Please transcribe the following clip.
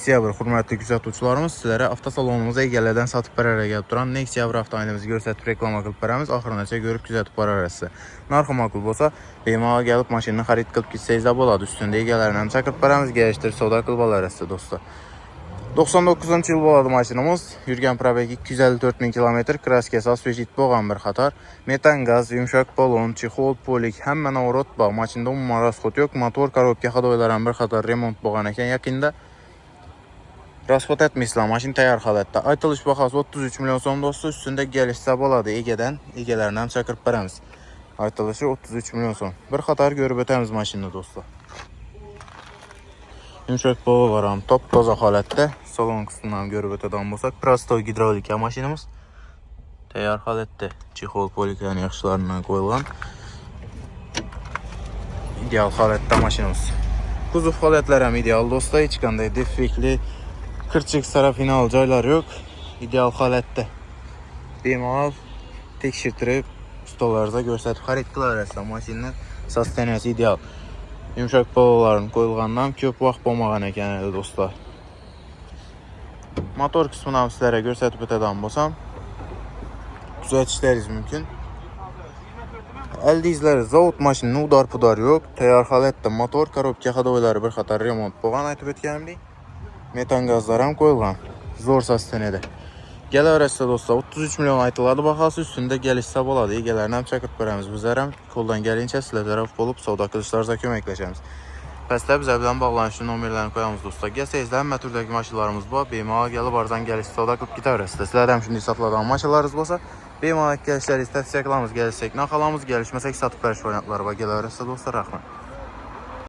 Oktyabr, hörmətli güzəltuvçularımız, sizlərə avtosalonumuza egelərdən satıb bərərə gəlib duran Nexia Avro avtomobilimizi göstərib reklama qılıb bərəmiz. Axırınaca görüb güzəltib bərərəsi. Narxı makul bolsa, beymala gəlib maşınını xarid qılıb gitsəyiz də boladı. Üstündə egelərlə çakıb bərəmiz, gəlişdir, soda qılbal ərəsi dostlar. 99-cu il boladı maşınımız. Yürgən probegi 254.000 km, kraski əsas vecid boğan bir xatar. Metan qaz, yumşaq balon, çixol, polik, həmmən avrot bağ. Maşında umuma rasxod yox. Motor, korobka xadoylaran bir xatar remont boğan ekən yakında. Rasxod etmişlər, maşın təyar xalətdə. Aytılış baxası 33 milyon son dostu. Üstündə gəlişsə boladı egedən, egelərlə çakırıb bərəmiz. Aytılışı 33 milyon son. Bir xatar görüb ötəmiz maşını dostlar. Yumşaq balı varam, top toza xalətdə. Salon qısmından görüb ötədən bolsaq, Prasto gidrolikya maşinimiz. Təyar xalətdə, çixol poliklərin yaxşılarından qoyulğan. İdeal xalətdə maşinimiz. Kuzov xalətlərəm ideal dostlar, heç qanday defekli, kırçıq sara final caylar yox. İdeal xalətdə. Bemal tekşirtirib ustalarınıza göstərib xarid qılarəsə maşının sasteniyası ideal. Yumşaq balaların qoyulğandan köp vaxt bomağan ekən dostlar. Motor qismından sizlərə göstərib ötədən bolsam, düzəltişləriniz mümkün. Əldə izləriz, zavod maşının udar pudar yox. Təyar xalətdə motor, korobka xadoyları bir xatar remont boğan aytıb ötkənimdik. Metan qazlar qoyulğan. Zor sasteniyədə. Gələ öyrəsə dostlar, 33 milyon aytıladı baxası, üstündə gəlişsə boladı. Egelərlə çakıb bərəmiz bizərəm. Koldan gəlincə sizlə tərəf olub, savda qılışlarınıza köməkləşəmiz. Pəstə bizə bilən bağlanışın nomerlərini qoyamız dostlar. Gəlsəyizlər, məturdəki maşınlarımız var. Beymala gəlib ardan gəliş savda qılıb gitar öyrəsə. Sizlərəm şimdi satıladan maşınlarınız olsa, beymala gəlişləri istətsək, gəlişsək, naxalamız gəlişməsək, satıb bəriş variantları var. Gələ öyrəsə dostlar, rəxmət.